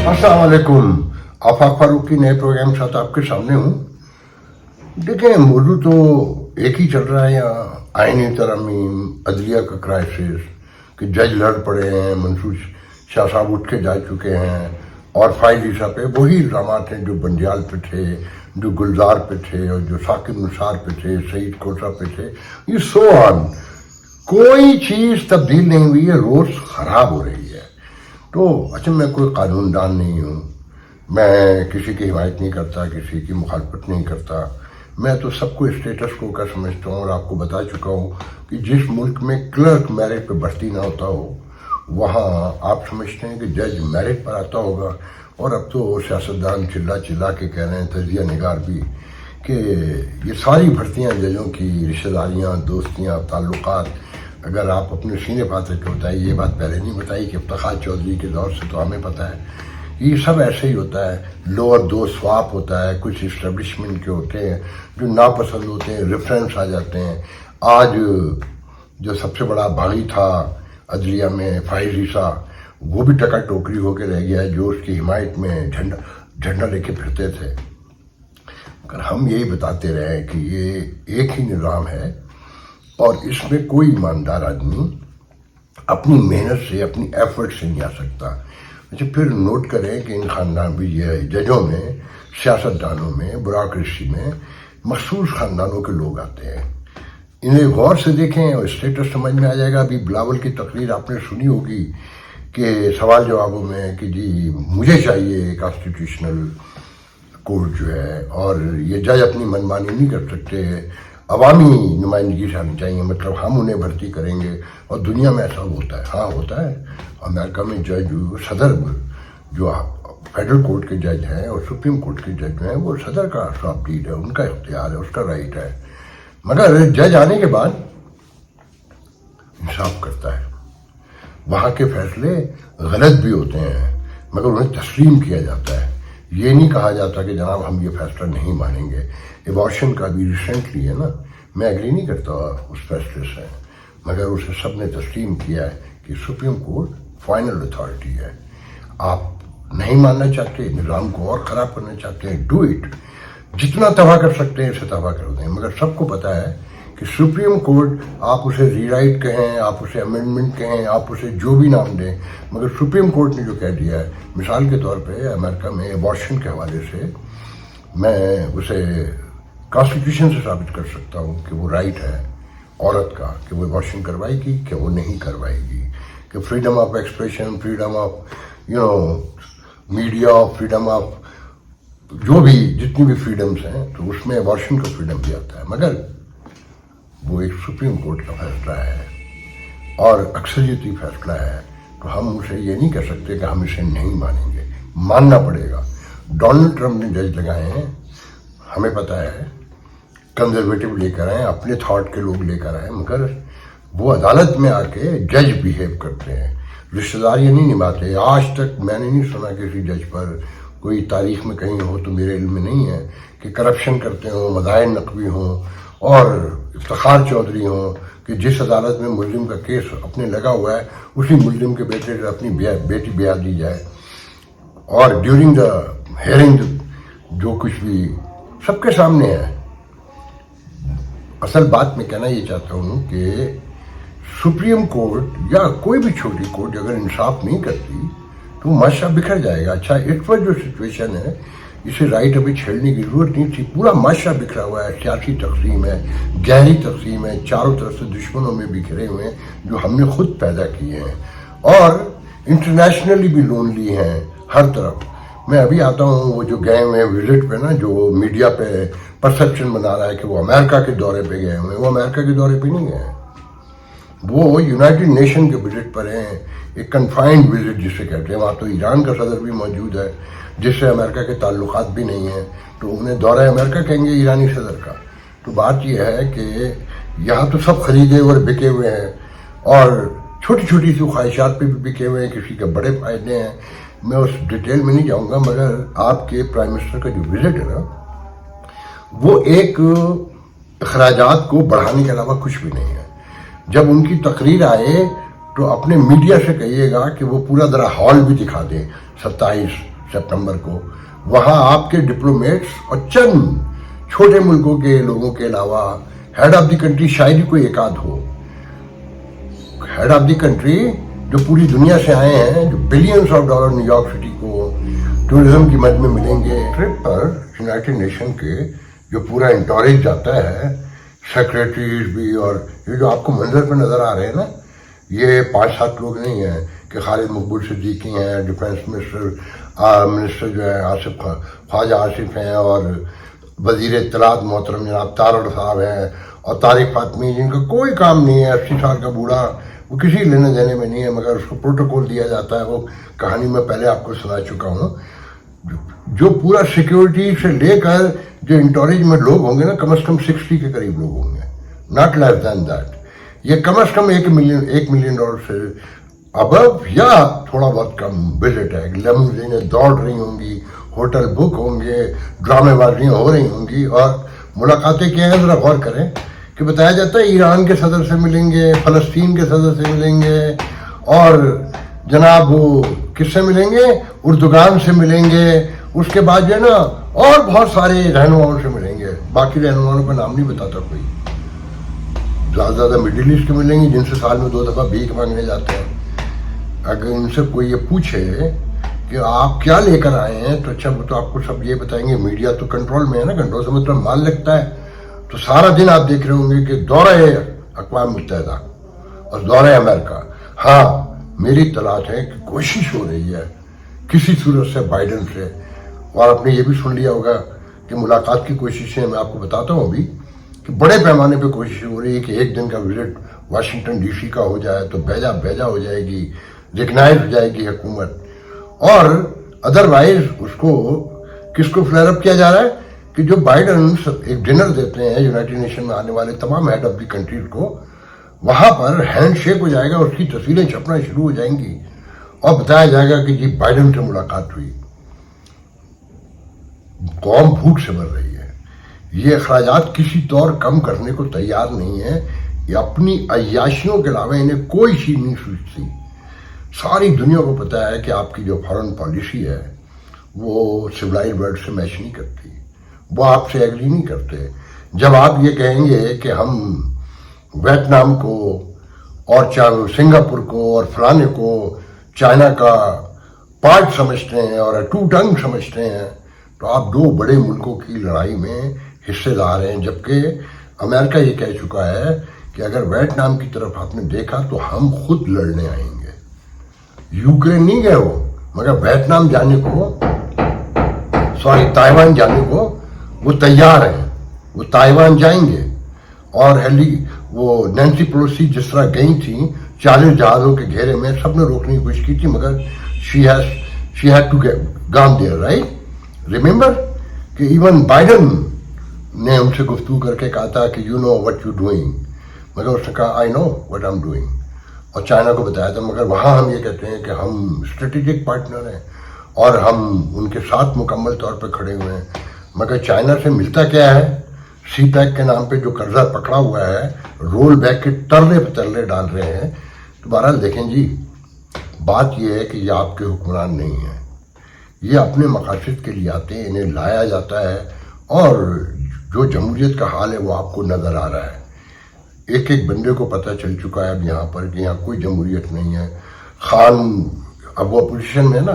अस्सलाम वालेकुम। आफाक फारूक की नए प्रोग्राम के साथ आपके सामने हूँ। देखें, मौजूद तो एक ही चल रहा है यहाँ, आईनी तरमीम, अदलिया का क्राइसिस, कि जज लड़ पड़े हैं, मंसूर शाह साहब उठ के जा चुके हैं, और फाइज ईसा पे वही इल्ज़ाम हैं जो बंदियाल पे थे, जो गुलजार पे थे, और जो साकिब निसार पे थे, सईद कोसा पे थे, ये सो ऑन। कोई चीज़ तब्दील नहीं हुई है, रोज़ ख़राब हो रही है। तो अच्छा, मैं कोई कानूनदान नहीं हूँ, मैं किसी की हिमायत नहीं करता, किसी की मुखालफत नहीं करता। मैं तो सबको स्टेटस को का समझता हूँ, और आपको बता चुका हूँ कि जिस मुल्क में क्लर्क मेरिट पे भर्ती ना होता हो, वहाँ आप समझते हैं कि जज मेरिट पर आता होगा। और अब तो सियासतदान चिल्ला चिल्ला के कह रहे हैं, तजिया निगार भी, कि ये सारी भर्तियाँ जजों की रिश्तेदारियाँ, दोस्तियाँ, ताल्लुकात, अगर आप अपने सीने फातर के बताइए, ये बात पहले नहीं बताई कि इफ्तिखार चौधरी के दौर से तो हमें पता है, ये सब ऐसे ही होता है। लोअर दो स्वाप होता है, कुछ इस्टेब्लिशमेंट के होते हैं जो नापसंद होते हैं, रेफरेंस आ जाते हैं। आज जो सबसे बड़ा बागी था अदलिया में, फाइज ईसा, वो भी टका टोकरी होकर रह गया है, जो उसकी हिमायत में झंडा लेके फिरते थे। अगर हम यही बताते रहे कि ये एक ही निज़ाम है और इसमें कोई ईमानदार आदमी अपनी मेहनत से, अपनी एफर्ट से नहीं आ सकता। अच्छा, फिर नोट करें कि इन खानदान भी, ये जजों में, सियासतदानों में, ब्यूरोक्रेसी में मखसूस खानदानों के लोग आते हैं। इन्हें गौर से देखें और स्टेटस समझ में आ जाएगा। अभी बिलावल की तकरीर आपने सुनी होगी कि सवाल जवाबों में कि जी मुझे चाहिए कॉन्स्टिट्यूशनल कोर्ट जो है, और ये जज अपनी मनमानी नहीं कर सकते, अवामी नुमाइंदगी से आनी चाहिए, मतलब हम उन्हें भर्ती करेंगे। और दुनिया में ऐसा होता है, हाँ होता है। अमेरिका में जज, सदर जो फेडरल कोर्ट के जज हैं और सुप्रीम कोर्ट के जज हैं, वो सदर का स्वाबदीद है, उनका इख्तियार है, उसका राइट है। मगर जज आने के बाद इंसाफ करता है। वहाँ के फैसले गलत भी होते हैं, मगर उन्हें तस्लीम किया जाता है। ये नहीं कहा जाता कि जनाब हम ये फैसला नहीं मानेंगे। एबॉर्शन का भी रिसेंटली है ना, मैं एग्री नहीं करता उस फैसले से, मगर उसे सब ने तस्लीम किया है कि सुप्रीम कोर्ट फाइनल अथॉरिटी है। आप नहीं मानना चाहते, निज़ाम को और ख़राब करना चाहते हैं, डू इट। जितना तबाह कर सकते हैं इसे तबाह कर दें। मगर सबको पता है कि सुप्रीम कोर्ट, आप उसे रीराइट कहें, आप उसे अमेंडमेंट कहें, आप उसे जो भी नाम दें, मगर सुप्रीम कोर्ट ने जो कह दिया है, मिसाल के तौर पे अमेरिका में एबॉर्शन के हवाले से, मैं उसे कॉन्स्टिट्यूशन से साबित कर सकता हूँ कि वो राइट है औरत का, कि वो एबॉर्शन करवाएगी कि वो नहीं करवाएगी, कि freedom of expression, freedom of media, freedom of जो भी जितनी भी फ्रीडम्स हैं, तो उसमें एबॉर्शन का फ्रीडम भी आता है। मगर वो एक सुप्रीम कोर्ट का फैसला है और अक्सरियती फैसला है, तो हम उसे ये नहीं कह सकते कि हम इसे नहीं मानेंगे, मानना पड़ेगा। डोनाल्ड ट्रंप ने जज लगाए हैं, हमें पता है, कंजर्वेटिव लेकर आए, अपने थॉट के लोग लेकर आए, मगर वो अदालत में आके जज बिहेव करते हैं, रिश्तेदारी नहीं निभाते। आज तक मैंने नहीं सुना किसी जज पर, कोई तारीख में कहीं हो तो मेरे इल्म में नहीं है, कि करप्शन करते हों, मदाइन नकवी हों, और इफ्तिखार चौधरी हों, कि जिस अदालत में मुल्जिम का केस अपने लगा हुआ है, उसी मुल्जिम के बेटे से अपनी बेटी ब्याह दी जाए, और ड्यूरिंग द हेयरिंग जो कुछ भी सबके सामने है। असल बात मैं कहना ये चाहता हूँ कि सुप्रीम कोर्ट या कोई भी छोटी कोर्ट अगर इंसाफ नहीं करती तो माशरा बिखर जाएगा। अच्छा, इस पर जो सिचुएशन है, इसे राइट अभी छेड़ने की जरूरत नहीं थी। पूरा माशरा बिखरा हुआ है, सियासी तकसीम है, गहरी तकसीम है, चारों तरफ से दुश्मनों में बिखरे हुए हैं, जो हमने खुद पैदा किए हैं, और इंटरनेशनली भी लोनली हैं हर तरफ। मैं अभी आता हूँ, वो जो गए हुए हैं विजिट पे ना, जो मीडिया पे परसेप्शन बना रहा है कि वो अमेरिका के दौरे पे गए हुए हैं, वो अमेरिका के दौरे पे नहीं गए, वो यूनाइटेड नेशन के विजिट पर हैं, एक कन्फाइंड विजिट जिसे कहते हैं। वहाँ तो ईरान का सदर भी मौजूद है, जिससे अमेरिका के ताल्लुकात भी नहीं हैं, तो उन्हें दौरा अमेरिका कहेंगे ईरानी सदर का। तो बात यह है कि यहाँ तो सब खरीदे और बिके हुए हैं, और छोटी छोटी सी ख्वाहिशात पे भी बिके हुए हैं, किसी के बड़े फायदे हैं। मैं उस डिटेल में नहीं जाऊँगा, मगर आपके प्राइम मिनिस्टर का जो विजिट है ना, वो एक अखराजात को बढ़ाने के अलावा कुछ भी नहीं है। जब उनकी तकरीर आए तो अपने मीडिया से कहिएगा कि वो पूरा जरा हॉल भी दिखा दें, 27 सितंबर को, वहाँ आपके डिप्लोमेट्स और चंद छोटे मुल्कों के लोगों के अलावा हेड ऑफ द कंट्री शायद ही कोई एक आध हो। हेड ऑफ द कंट्री जो पूरी दुनिया से आए हैं, जो billions of dollar New York city को टूरिज्म की मद में मिलेंगे। ट्रिप पर यूनाइटेड नेशन के जो पूरा इंटोरेज जाता है, सेक्रेटरीज भी, और ये जो आपको मंजर पर नजर आ रहे हैं ना, ये 5-7 लोग नहीं हैं कि खालिद मकबूल सिद्दीकी हैं, डिफेंस मिनिस्टर जो है आसिफ ख्वाजा आसिफ हैं, और वजीर इत्तलात मोहतरम जनाब तारड़ साहब हैं, और तारिक फातमी जिनका कोई काम नहीं है, 80 साल का बूढ़ा, वो किसी लेने देने में नहीं है, मगर उसको प्रोटोकॉल दिया जाता है। वो कहानी मैं पहले आपको सुना चुका हूँ। जो पूरा सिक्योरिटी से लेकर जो इंटोरेज में लोग होंगे ना, कम से कम 60 के करीब लोग होंगे, नॉट लेस देन दैट। ये कम से कम $1 मिलियन से अबव या थोड़ा बहुत कम विजिट है। लेमोज़िनें दौड़ रही होंगी, होटल बुक होंगे, ड्रामेबाजियाँ हो रही होंगी, और मुलाकातें क्या हैं ज़रा गौर करें कि बताया जाता है ईरान के सदर से मिलेंगे, फ़लस्तीन के सदर से मिलेंगे, और जनाब वो किससे मिलेंगे, उर्दुगान से मिलेंगे, उसके बाद जो है ना और बहुत सारे रहनुमाओं से मिलेंगे। बाकी रहनुमाओं का नाम नहीं बताता कोई। ज़्यादा मिडिल ईस्ट के मिलेंगे जिनसे साल में 2 दफ़ा भीख मांगने जाते हैं। अगर इनसे कोई ये पूछे कि आप क्या लेकर आए हैं, तो अच्छा वो तो आपको सब ये बताएंगे, मीडिया तो कंट्रोल में है ना, कंट्रोल से मतलब माल लगता है। तो सारा दिन आप देख रहे होंगे कि दौरे अक़वाम मुत्तहिदा और दौरे अमेरिका। हाँ, मेरी तलाश है कि कोशिश हो रही है किसी सूरत से बाइडन से, और आपने ये भी सुन लिया होगा कि मुलाकात की कोशिशें, मैं आपको बताता हूँ अभी, कि बड़े पैमाने पे कोशिश हो रही है कि एक दिन का विजिट वाशिंगटन डीसी का हो जाए तो भेजा हो जाएगी, रिकग्नाइज हो जाएगी हुकूमत। और अदरवाइज उसको किसको फ्लेयर अप किया जा रहा है कि जो बाइडन एक डिनर देते हैं यूनाइटेड नेशन में आने वाले तमाम हेड ऑफ द कंट्रीज को, वहां पर हैंड शेक हो जाएगा, उसकी तस्वीरें छपना शुरू हो जाएंगी और बताया जाएगा कि जी बाइडन से मुलाकात हुई। कौम भूख से मर रही है। ये अखराजात किसी तौर कम करने को तैयार नहीं है। ये अपनी अय्याशियों के अलावा इन्हें कोई चीज नहीं सूझती। सारी दुनिया को पता है कि आपकी जो फॉरेन पॉलिसी है वो सिविलाइज्ड वर्ल्ड से मैच नहीं करती, वो आपसे एग्री नहीं करते। जब आप ये कहेंगे कि हम वियतनाम को और चाहे सिंगापुर को और फलाने को चाइना का पार्ट समझते हैं और टू टंग समझते हैं, तो आप 2 बड़े मुल्कों की लड़ाई में हिस्सेदार हैं। जबकि अमेरिका ये कह चुका है कि अगर वियतनाम की तरफ आपने देखा तो हम खुद लड़ने आएंगे। यूक्रेन नहीं गए वो, मगर वियतनाम जाने को, ताइवान जाने को वो तैयार हैं। वो ताइवान जाएंगे। और वो नैन्सी पेलोसी जिस तरह गई थी 40 जहाज़ों के घेरे में, सबने रोकने की कोशिश की थी, मगर she had to gone there, right. Remember कि इवन बाइडन ने उनसे गुफ्तगू करके कहा था कि you know what you doing, मगर उसने कहा I know what I am doing, और चाइना को बताया था। मगर वहाँ हम ये कहते हैं कि हम स्ट्रेटेजिक पार्टनर हैं और हम उनके साथ मुकम्मल तौर पर खड़े हुए हैं। मगर चाइना से मिलता क्या है, सी पैक के नाम पे जो कर्जा पकड़ा हुआ है, रोल बैक के तरले पे तरले डाल रहे हैं। तो बहरहाल देखें जी, बात यह है कि ये आपके हुक्मरान नहीं है, ये अपने मकासद के लिए आते हैं, इन्हें लाया जाता है, और जो जमहूरियत का हाल है वो आपको नज़र आ रहा है। एक एक बंदे को पता चल चुका है अब यहाँ पर कि यहाँ कोई जमहूरियत नहीं है। खान अब वो अपोजिशन में है ना,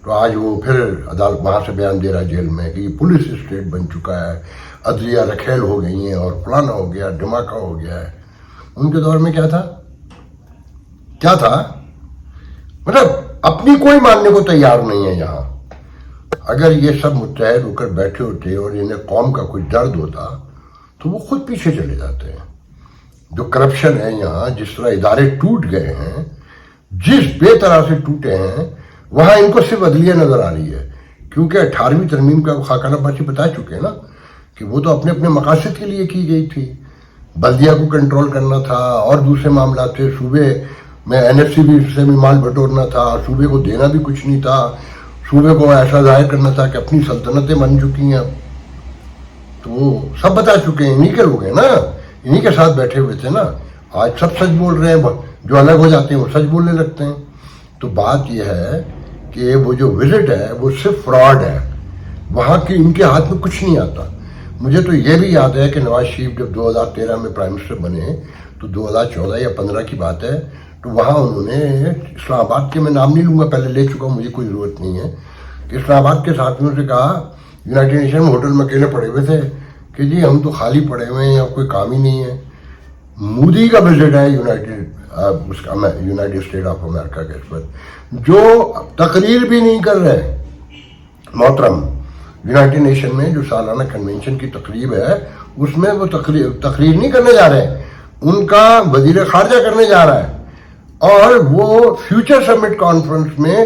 तो आज वो फिर अदालत वहाँ से बयान दे रहा है जेल में कि पुलिस स्टेट बन चुका है, अदलिया रखेल हो गई हैं, और फलाना हो गया, धमाका हो गया है। उनके दौर में क्या था, मतलब अपनी कोई मानने को तैयार नहीं है यहाँ। अगर ये सब मुत्तहद होकर बैठे होते और इन्हें कौम का कुछ दर्द होता तो वो खुद पीछे चले जाते हैं। जो करप्शन है यहाँ, जिस तरह इदारे टूट गए हैं, जिस बेतरह से टूटे हैं, वहाँ इनको सिर्फ अदलिया नजर आ रही है। क्योंकि 18वीं तरमीम का खाकाना बाची बता चुके हैं ना कि वो तो अपने अपने मकासद के लिए की गई थी। बल्दिया को कंट्रोल करना था और दूसरे मामला थे, सूबे में NFC से भी माल बटोरना था, सूबे को देना भी कुछ नहीं था, सूबे को ऐसा जाहिर करना था कि अपनी सल्तनतें बन चुकी हैं। तो वो सब बता चुके हैं, इन्हीं के लोग हैं ना, इन्हीं के साथ बैठे हुए थे ना। आज सब सच बोल रहे हैं, जो अलग हो जाते हैं वो सच बोलने लगते हैं। तो बात यह है کہ وہ جو وزٹ ہے وہ صرف فراڈ ہے, وہاں کی ان کے ہاتھ میں کچھ نہیں آتا. مجھے تو یہ بھی یاد ہے کہ نواز شریف جب 2013 میں پرائم منسٹر بنے تو 2014 یا 15 کی بات ہے, تو وہاں انہوں نے اسلام آباد کے, میں نام نہیں لوں گا, پہلے لے چکا ہوں, مجھے کوئی ضرورت نہیں ہے, کہ اسلام آباد کے ساتھیوں سے کہا, یونائٹڈ نیشن میں ہوٹل میں اکیلے پڑے ہوئے تھے, کہ جی ہم تو خالی پڑے ہوئے ہیں, اب کوئی کام ہی نہیں ہے. مودی کا وزٹ ہے یونائٹڈ اسٹیٹ آف امریکہ کے اس پر, جو تقریر بھی نہیں کر رہے محترم. یونائٹڈ نیشن میں جو سالانہ کنونشن کی تقریب ہے اس میں وہ تقریر نہیں کرنے جا رہے, ان کا وزیر خارجہ کرنے جا رہا ہے, اور وہ فیوچر سمٹ کانفرنس میں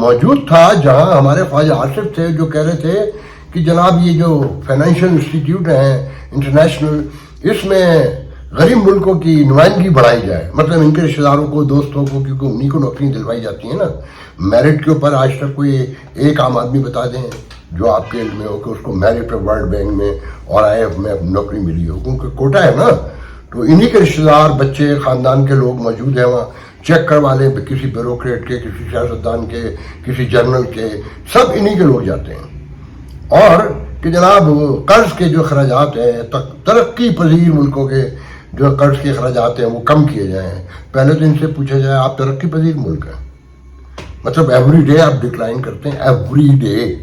موجود تھا جہاں ہمارے خواجہ آصف تھے جو کہہ رہے تھے کہ جناب یہ جو فائنینشیل انسٹیٹیوٹ ہیں انٹرنیشنل, اس میں غریب ملکوں کی نمائندگی بڑھائی جائے, مطلب ان کے رشتہ داروں کو, دوستوں کو, کیونکہ انہیں کو نوکری دلوائی جاتی ہیں نا. میرٹ کے اوپر آج تک کوئی ایک عام آدمی بتا دیں جو آپ کے علم میں ہو کہ اس کو میرٹ پر ورلڈ بینک میں اور IMF میں نوکری ملی ہو, کیونکہ کوٹا ہے نا. تو انہی کے رشتہ دار, بچے, خاندان کے لوگ موجود ہیں وہاں, چیک کروا لیں کسی بیوروکریٹ کے, کسی سیاستدان کے, کسی جنرل کے, سب انہی کے لوگ جاتے ہیں. اور کہ جناب قرض کے جو اخراجات ہیں, ترقی پذیر ملکوں کے جو قرض کے اخراجات ہیں وہ کم کیے جائیں. پہلے تو ان سے پوچھا جائے آپ ترقی پذیر ملک ہیں, مطلب ایوری ڈے آپ ڈکلائن کرتے ہیں, ایوری ڈے.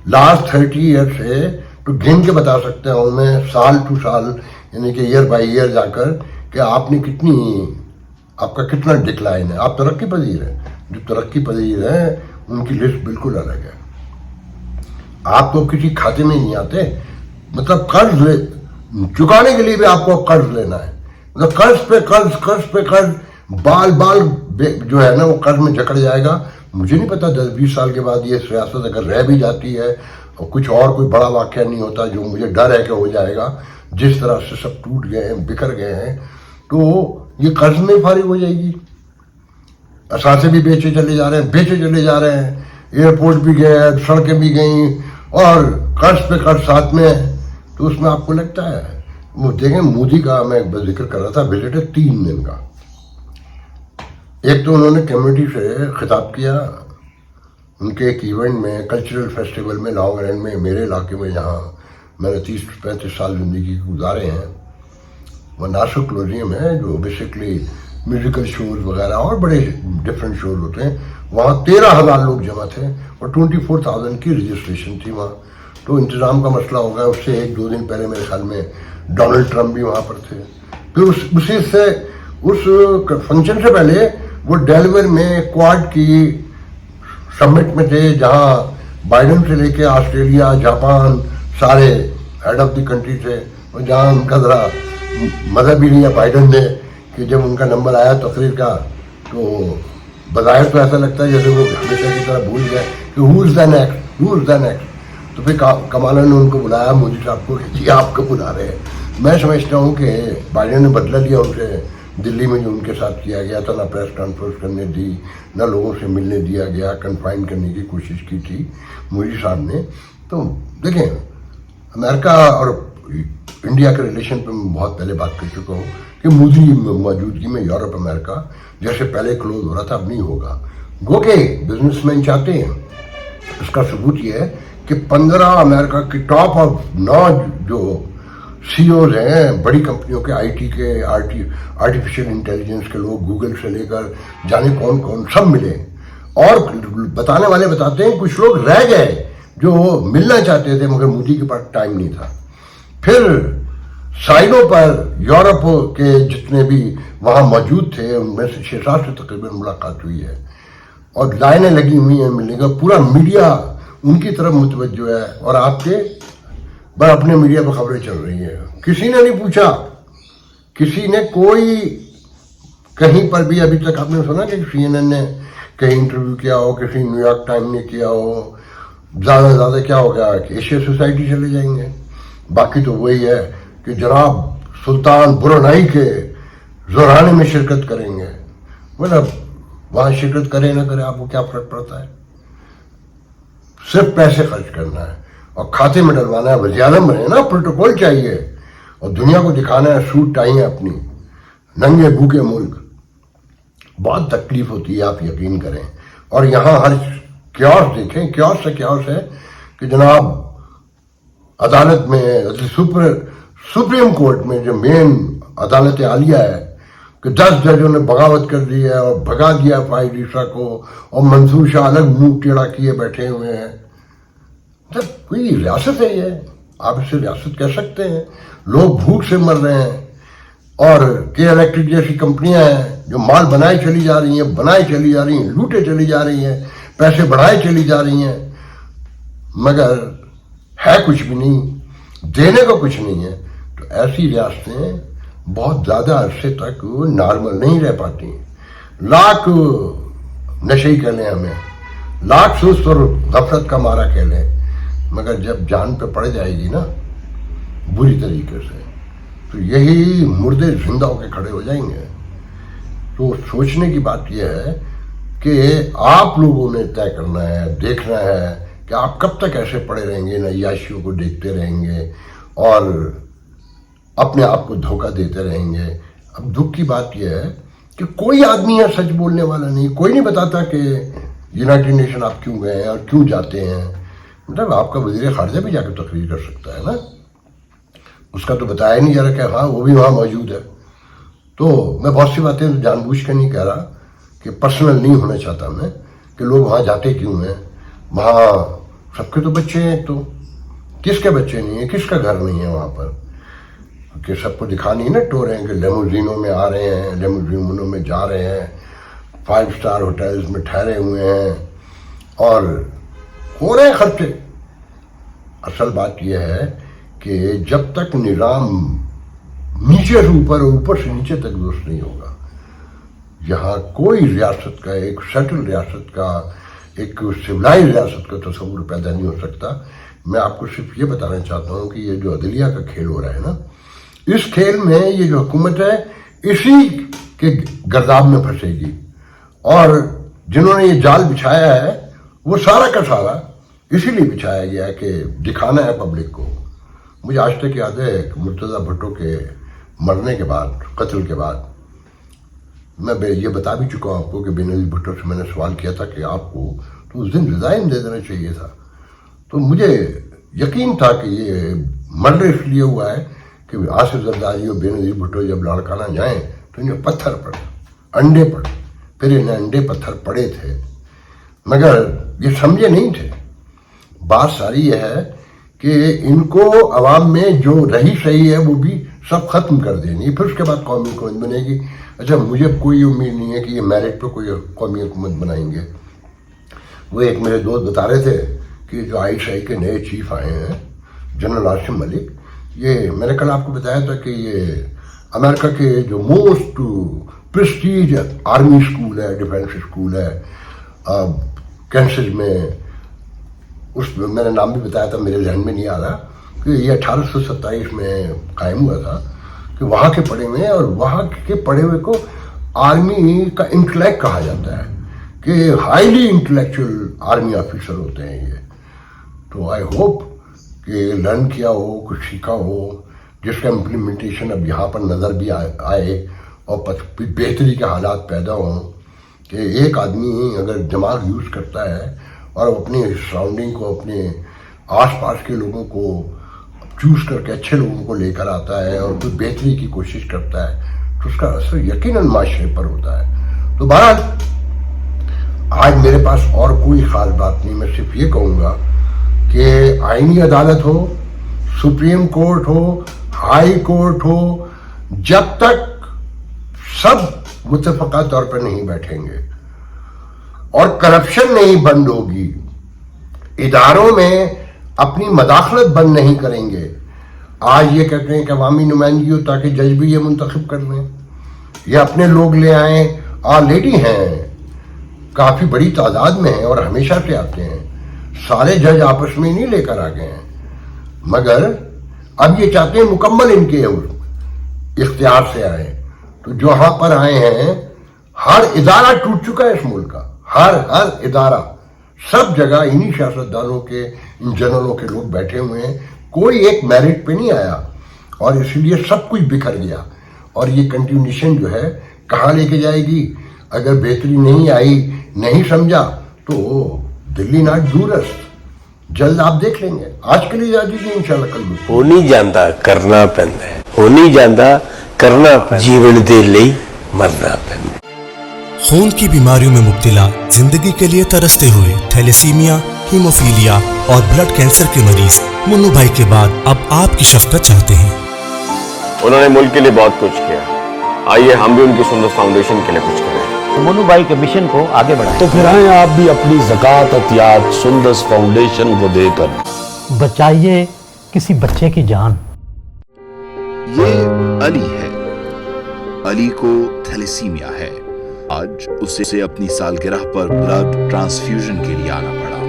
لاسٹ 30 ایئر سے تو گن کے بتا سکتا ہوں میں, سال ٹو سال, یعنی کہ ایئر بائی ایئر جا کر, کہ آپ نے آپ کا کتنا ڈکلائن ہے. آپ ترقی پذیر ہیں. جو ترقی پذیر ہیں ان کی لسٹ بالکل الگ ہے. آپ تو کسی کھاتے میں نہیں آتے, مطلب قرض چکانے کے لیے بھی آپ کو قرض لینا ہے, مطلب قرض پہ قرض, قرض پہ قرض, بال جو ہے نا وہ قرض میں جکڑ جائے گا. مجھے نہیں پتا 10-20 سال کے بعد یہ سیاست اگر رہ بھی جاتی ہے اور کچھ اور کوئی بڑا واقعہ نہیں ہوتا, جو مجھے ڈر ہے کہ ہو جائے گا, جس طرح سے سب ٹوٹ گئے ہیں, بکھر گئے ہیں, تو یہ قرض میں فارغ ہو جائے گی. اثاثے بھی بیچے چلے جا رہے ہیں, ایئرپورٹ بھی گئے, سڑکیں بھی گئیں, اور قرض پہ قرض ساتھ میں. تو اس میں آپ کو لگتا ہے, وہ دیکھیں مودی کا میں ذکر کر رہا تھا, وزٹ ہے 3 دن کا. ایک تو انہوں نے کمیونٹی سے خطاب کیا ان کے ایک ایونٹ میں, کلچرل فیسٹیول میں, لانگ آئلینڈ میں, میرے علاقے میں جہاں میں نے 30-35 سال زندگی گزارے ہیں. وہ ناسو کلوزیم ہے جو بیسکلی میوزیکل شوز وغیرہ اور بڑے ڈفرینٹ شوز ہوتے ہیں. وہاں 13,000 لوگ جمع تھے اور 24,000 کی رجسٹریشن تھی وہاں. تو انتظام کا مسئلہ ہوگا, اس سے 1-2 دن پہلے میرے خیال میں ڈونلڈ ٹرمپ بھی وہاں پر تھے. پھر اس فنکشن سے پہلے وہ ڈیلور میں کواد کی سمٹ میں تھے, جہاں بائیڈن سے لے کے آسٹریلیا, جاپان, سارے ہیڈ آف دی کنٹری تھے, اور جہاں ان کا ذرا مزہ بھی لیا بائیڈن نے, کہ جب ان کا نمبر آیا تقریر کا تو بظاہر تو ایسا لگتا ہے جیسے وہ ہمیشہ کی طرح بھول گئے کہ ہو از دا نیکسٹ. تو پھر کمالا نے ان کو بلایا, مودی صاحب کو, کہ جی آپ کو بلا رہے ہیں. میں سمجھتا ہوں کہ بائیڈن نے بدلہ لیا ان سے, دلی میں جو ان کے ساتھ کیا گیا تھا, نہ پریس کانفرنس کرنے دی, نہ لوگوں سے ملنے دیا گیا, کنفائن کرنے کی کوشش کی تھی مودی صاحب نے. تو دیکھیں امریکہ اور انڈیا کے ریلیشن پہ میں بہت پہلے بات کر چکا ہوں کہ مودی موجودگی میں یورپ امریکہ جیسے پہلے کلوز ہو رہا تھا اب نہیں ہوگا. گو کہ بزنس مین چاہتے ہیں. اس کا ثبوت یہ ہے کہ 15 امریکہ کی ٹاپ آف 9 جو CEOs ہیں بڑی کمپنیوں کے, آئی ٹی کے, آرٹیفیشیل انٹیلیجنس کے لوگ, گوگل سے لے کر جانے کون سب ملے. اور بتانے والے بتاتے ہیں کچھ لوگ رہ گئے جو ملنا چاہتے تھے مگر مودی کے پاس ٹائم نہیں تھا. پھر سائلوں پر یورپ کے جتنے بھی وہاں موجود تھے ان میں سے 6-7 سے تقریباً ملاقات ہوئی ہے, اور لائنیں لگی ہوئی ہیں ملنے کا. پورا میڈیا ان کی طرف متوجہ ہے, اور آپ کے بس اپنے میڈیا پہ خبریں چل رہی ہیں. کسی نے نہیں پوچھا, کسی نے کوئی کہیں پر بھی ابھی تک آپ نے سنا کہ CNN نے کہیں انٹرویو کیا ہو, کسی نیو یارک ٹائم نے کیا ہو. زیادہ سے زیادہ کیا ہو گیا کہ ایشیا سوسائٹی چلے جائیں گے. باقی تو وہی ہے کہ جناب سلطان برونائی کے زورانے میں شرکت کریں گے. مطلب وہاں شرکت کرے نہ کرے آپ کو کیا فرق پڑتا ہے, صرف پیسے خرچ کرنا ہے اور کھاتے میں ڈلوانا ہے. وزیر اعظم بنے نا, پروٹوکول چاہیے, اور دنیا کو دکھانا ہے سوٹ ٹائی ہیں اپنی, ننگے بھوکے ملک. بہت تکلیف ہوتی ہے آپ یقین کریں. اور یہاں ہر क्योस देखें, क्योस से क्योस है कि जनाब अदालत में सुप्रीम कोर्ट में जो मेन अदालत आलिया है कि 10 जजों ने बगावत कर दी है और भगा दिया फाइज ईसा को, और मंसूर शाह अलग मुंह टेढ़ा किए बैठे हुए हैं। तो कोई रियासत है ये? आप इसे रियासत कह सकते हैं? लोग भूख से मर रहे हैं, और के इलेक्ट्रिक जैसी कंपनियां हैं जो माल बनाए चली जा रही हैं, लूटे चली जा रही हैं, पैसे बढ़ाए चली जा रही हैं, मगर है कुछ भी नहीं, देने को कुछ नहीं है। तो ऐसी रियासतें बहुत ज़्यादा अरसे तक नॉर्मल नहीं रह पाती। लाख नशे कह लें हमें, लाख सुस्त और गफलत का मारा कह लें, मगर जब जान पे पड़ जाएगी ना बुरी तरीके से, तो यही मुर्दे जिंदा होकर खड़े हो जाएंगे। तो सोचने की बात यह है कि आप लोगों ने तय करना है, देखना है कि आप कब तक ऐसे पड़े रहेंगे, नैयाशियों को देखते रहेंगे और अपने आप को धोखा देते रहेंगे। अब दुख की बात यह है कि कोई आदमी है सच बोलने वाला नहीं, कोई नहीं बताता कि यूनाइटेड नेशन आप क्यों गए हैं और क्यों जाते हैं। मतलब आपका वज़ीर ख़ारजा भी जाकर तकरीर कर सकता है ना, उसका तो बताया नहीं जा रहा कि हाँ वो भी वहाँ मौजूद है। तो मैं बहुत सी बातें जानबूझ कर नहीं कह रहा कि पर्सनल नहीं होना चाहता मैं कि लोग वहाँ जाते क्यों हैं। वहाँ सबके तो बच्चे हैं, तो किसके बच्चे नहीं हैं, किसका घर नहीं है वहाँ पर, कि सबको दिखा नहीं ना टो रहे हैं कि लेमोजीनों में आ रहे हैं, लेमोजीनों में जा रहे हैं, 5 स्टार होटल्स में ठहरे हुए हैं और हो रहे हैं खर्चे। असल बात यह है कि जब तक निज़ाम नीचे से ऊपर और ऊपर से नीचे तक दुरुस्त नहीं होगा, यहाँ कोई रियासत का, एक सेटल रियासत का, एक सिविलाइज रियासत का तस्वुर पैदा नहीं हो सकता। मैं आपको सिर्फ ये बताना चाहता हूँ कि ये जो अदलिया का खेल हो रहा है ना, इस खेल में ये जो हुकूमत है इसी के गर्दाब में फंसेगी, और जिन्होंने ये जाल बिछाया है वो सारा का सारा इसीलिए बिछाया गया है कि दिखाना है पब्लिक को। मुझे आज तक याद है कि मुर्तज़ा भुट्टो के मरने के बाद, कत्ल के बाद, मैं ये बता भी चुका हूँ आपको कि बेनज़ीर भुट्टो से मैंने सवाल किया था कि आपको तो उस दिन रिज़ाइन दे देना चाहिए था। तो मुझे यकीन था कि ये मर्डर इसलिए हुआ है कि आसिफ जरदारी और बेनज़ीर भुट्टो जब लाड़काना जाएँ तो इन्हें पत्थर पड़े, अंडे पड़े, फिर इन्हें अंडे पत्थर पड़े थे, मगर ये समझे नहीं थे। बात सारी यह है कि इनको अवाम में जो रही सही है वो भी सब खत्म कर देनी, फिर उसके बाद कौमी हुकूमत बनेगी। अच्छा, मुझे कोई उम्मीद नहीं है कि ये मेरिट पे कोई कौमी हुकूमत बनाएंगे। वो एक मेरे दोस्त बता रहे थे कि जो ISI के नए चीफ आए हैं, जनरल आसिम मलिक, ये मैंने कल आपको बताया था कि ये अमेरिका के जो मोस्ट प्रेस्टीज आर्मी स्कूल है, डिफेंस स्कूल है कैंसस में, उस मैंने नाम भी बताया था, मेरे जहन में नहीं आ रहा, कि ये 1827 में कायम हुआ था, कि वहाँ के पढ़े हुए हैं, और वहाँ के पढ़े हुए को आर्मी का इंटेलेक्ट कहा जाता है, कि हाईली इंटेलेक्चुअल आर्मी ऑफिसर होते हैं ये। तो आई होप कि लर्न किया हो, कुछ सीखा हो, जिसका इम्प्लीमेंटेशन अब यहाँ पर नज़र भी आए और बेहतरी के हालात पैदा हों, कि एक आदमी अगर दिमाग यूज़ करता है और अपनी सराउंडिंग को, अपने आसपास के लोगों को चूज़ करके अच्छे लोगों को लेकर आता है और कुछ बेहतरी की कोशिश करता है, तो उसका असर यकीनन माशरे पर होता है। तो बहरहाल आज मेरे पास और कोई ख़ास बात नहीं, मैं सिर्फ ये कहूँगा कि आईनी अदालत हो, सुप्रीम कोर्ट हो, हाई कोर्ट हो, जब तक सब मुत्तफ़क़ा तौर पर नहीं बैठेंगे और करप्शन नहीं बंद होगी, इदारों में अपनी मदाखलत बंद नहीं करेंगे। आज ये कहते हैं कि अवामी नुमाइंदगी हो ताकि जज भी ये मुंतखब कर लें, ये अपने लोग ले आएँ। ऑलरेडी हैं, काफ़ी बड़ी तादाद में हैं और हमेशा से आते हैं, सारे जज आपस में नहीं लेकर आ गए हैं, मगर अब ये चाहते हैं मुकम्मल इनके इख्तियार से आए। तो जो यहाँ पर आए हैं, हर इदारा टूट चुका है इस मुल्क का, हर इदारा, सब जगह इन्हीं सियासतदानों के, इन जनरलों के लोग बैठे हुए हैं, कोई एक मेरिट पे नहीं आया, और इसलिए सब कुछ बिखर गया। और ये कंटिन्यूशन जो है कहाँ लेके जाएगी? अगर बेहतरी नहीं आई, नहीं समझा, तो दिल्ली नाट दूरस्थ, जल्द आप देख लेंगे। आज के लिए इजाजत दीजिए, इंशाल्लाह कल मिलते हैं। ਹੋ ਨਹੀਂ ਜਾਂਦਾ ਕਰਨਾ ਪੈਂਦਾ ਹੈ, ਹੋ ਨਹੀਂ ਜਾਂਦਾ ਕਰਨਾ ਪੈਂਦਾ, ਜੀਵਨ ਦੇ ਲਈ ਮਰਨਾ ਪੈਂਦਾ। खून की बीमारियों में मुब्तला, जिंदगी के लिए तरसते हुए थैलेसीमिया, हीमोफीलिया और ब्लड कैंसर के मरीज मुन्नू भाई के बाद अब आपकी शफकत चाहते हैं। उन्होंने मुल्क के लिए बहुत कुछ किया, आइए हम भी उनकी सुंदर फाउंडेशन के लिए कुछ करें। मुन्नू भाई के मिशन को आगे बढ़ाएं। तो फिर आए आप भी अपनी ज़कात अतियात सुंदस फाउंडेशन को देकर बचाइए किसी बच्चे की जान। ये अली है। अली को थैलेसीमिया है। आज उसे अपनी सालगिरह पर ब्लड ट्रांसफ्यूजन के लिए आना पड़ा।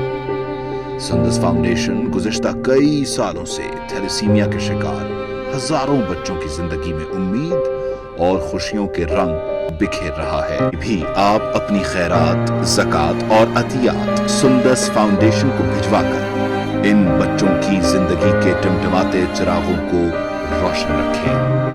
सुंदस फाउंडेशन गुज़िश्ता कई सालों से थैलेसीमिया के शिकार हजारों बच्चों की जिंदगी में उम्मीद और खुशियों के रंग बिखेर रहा है। भी आप अपनी खैरात, ज़कात और अतियात सुंदस फाउंडेशन को भिजवाकर इन बच्चों की जिंदगी के टिमटिमाते चिरागों को रोशन रखें।